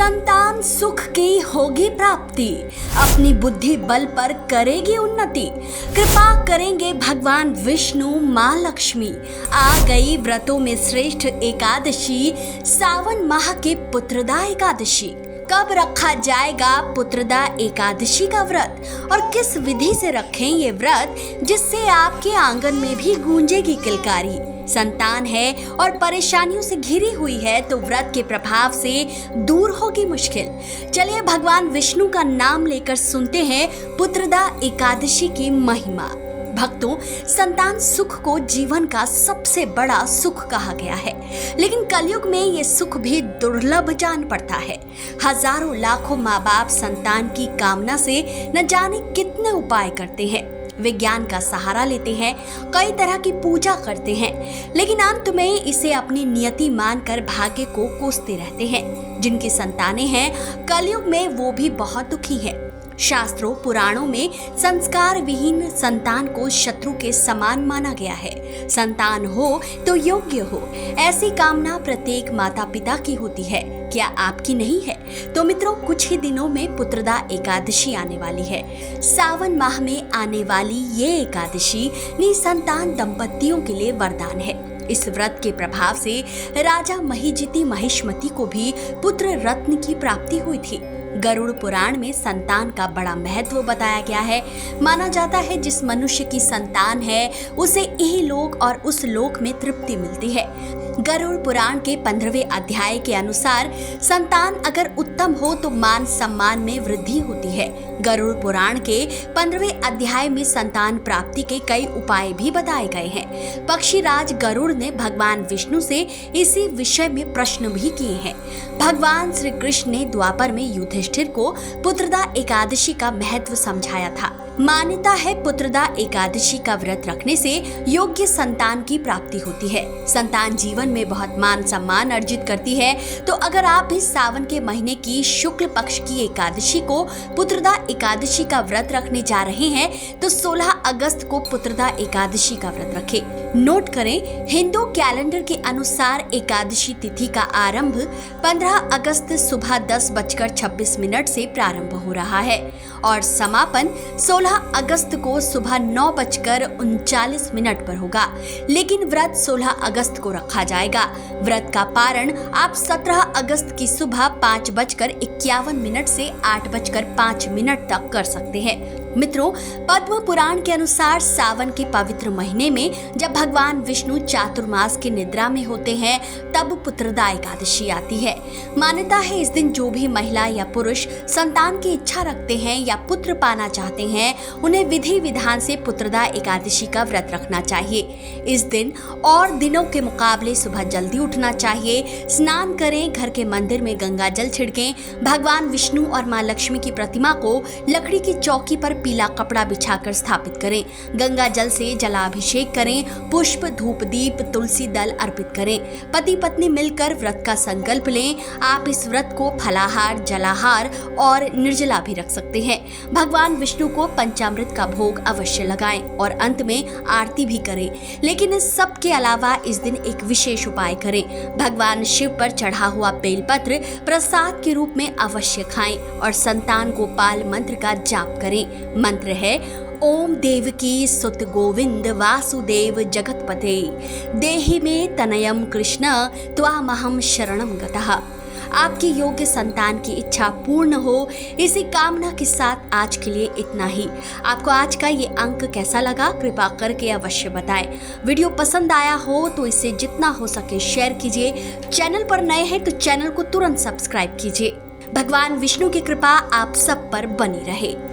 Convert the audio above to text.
संतान सुख की होगी प्राप्ति, अपनी बुद्धि बल पर करेगी उन्नति, कृपा करेंगे भगवान विष्णु माँ लक्ष्मी। आ गई व्रतों में श्रेष्ठ एकादशी, सावन माह के पुत्रदा एकादशी। कब रखा जाएगा पुत्रदा एकादशी का व्रत और किस विधि से रखें ये व्रत जिससे आपके आंगन में भी गूंजेगी किलकारी। संतान है और परेशानियों से घिरी हुई है तो व्रत के प्रभाव से दूर होगी मुश्किल। चलिए भगवान विष्णु का नाम लेकर सुनते हैं पुत्रदा एकादशी की महिमा। भक्तों, संतान सुख को जीवन का सबसे बड़ा सुख कहा गया है, लेकिन कलयुग में ये सुख भी दुर्लभ जान पड़ता है। हजारों लाखों माँ बाप संतान की कामना से न जाने कितने उपाय करते हैं, विज्ञान का सहारा लेते हैं, कई तरह की पूजा करते हैं, लेकिन अंत में इसे अपनी नियति मानकर भाग्य को कोसते रहते हैं। जिनकी संतानें हैं कलयुग में वो भी बहुत दुखी हैं। शास्त्रों पुराणों में संस्कार विहीन संतान को शत्रु के समान माना गया है। संतान हो तो योग्य हो, ऐसी कामना प्रत्येक माता पिता की होती है। क्या आपकी नहीं है? तो मित्रों, कुछ ही दिनों में पुत्रदा एकादशी आने वाली है। सावन माह में आने वाली ये एकादशी निसंतान दंपतियों के लिए वरदान है। इस व्रत के प्रभाव से राजा महिजिति महिष्मति को भी पुत्र रत्न की प्राप्ति हुई थी। गरुड़ पुराण में संतान का बड़ा महत्व बताया गया है। माना जाता है जिस मनुष्य की संतान है उसे यही लोक और उस लोक में तृप्ति मिलती है। गरुड़ पुराण के 15वें अध्याय के अनुसार संतान अगर उत्तम हो तो मान सम्मान में वृद्धि होती है। गरुड़ पुराण के 15वें अध्याय में संतान प्राप्ति के कई उपाय भी बताए गए हैं। पक्षीराज गरुड़ ने भगवान विष्णु से इसी विषय में प्रश्न भी किए हैं। भगवान श्री कृष्ण ने द्वापर में युधिष्ठिर को पुत्रदा एकादशी का महत्व समझाया था। मान्यता है पुत्रदा एकादशी का व्रत रखने से योग्य संतान की प्राप्ति होती है। संतान जीवन में बहुत मान सम्मान अर्जित करती है। तो अगर आप भी सावन के महीने की शुक्ल पक्ष की एकादशी को पुत्रदा एकादशी का व्रत रखने जा रहे हैं तो 16 अगस्त को पुत्रदा एकादशी का व्रत रखें। नोट करें, हिंदू कैलेंडर के अनुसार एकादशी तिथि का आरंभ 15 अगस्त सुबह 10:26 से प्रारंभ हो रहा है और समापन 16 अगस्त को सुबह 9:39 पर होगा। लेकिन व्रत 16 अगस्त को रखा जाएगा। व्रत का पारण आप 17 अगस्त की सुबह 5:51 से 8:05 तक कर सकते हैं। मित्रों, पद्म पुराण के अनुसार सावन के पवित्र महीने में जब भगवान विष्णु चातुर्मास की निद्रा में होते हैं तब पुत्रदा एकादशी आती है। मान्यता है इस दिन जो भी महिला या पुरुष संतान की इच्छा रखते हैं या पुत्र पाना चाहते हैं उन्हें विधि विधान से पुत्रदा एकादशी का व्रत रखना चाहिए। इस दिन और दिनों के मुकाबले सुबह जल्दी उठना चाहिए, स्नान करें, घर के मंदिर में गंगा जल छिड़कें, भगवान विष्णु और माँ लक्ष्मी की प्रतिमा को लकड़ी की चौकी पर पीला कपड़ा बिछाकर स्थापित करें, गंगा जल से जलाभिषेक करें, पुष्प धूप दीप तुलसी दल अर्पित करें। पति पत्नी मिलकर व्रत का संकल्प लें। आप इस व्रत को फलाहार, जलाहार और निर्जला भी रख सकते हैं। भगवान विष्णु को पंचामृत का भोग अवश्य लगाएं और अंत में आरती भी करें। लेकिन इस सब के अलावा इस दिन एक विशेष उपाय करें। भगवान शिव पर चढ़ा हुआ बेलपत्र प्रसाद के रूप में अवश्य खाएं और संतान गोपाल मंत्र का जाप करें। मंत्र है ओम देवकी सुत गोविंद वासुदेव जगतपते देहि में तनयम कृष्ण त्वामहं शरणं गतः। आपकी योग्य संतान की इच्छा पूर्ण हो, इसी कामना के साथ आज के लिए इतना ही। आपको आज का ये अंक कैसा लगा कृपा करके अवश्य बताएं। वीडियो पसंद आया हो तो इसे जितना हो सके शेयर कीजिए। चैनल पर नए हैं तो चैनल को तुरंत सब्सक्राइब कीजिए। भगवान विष्णु की कृपा आप सब पर बनी रहे।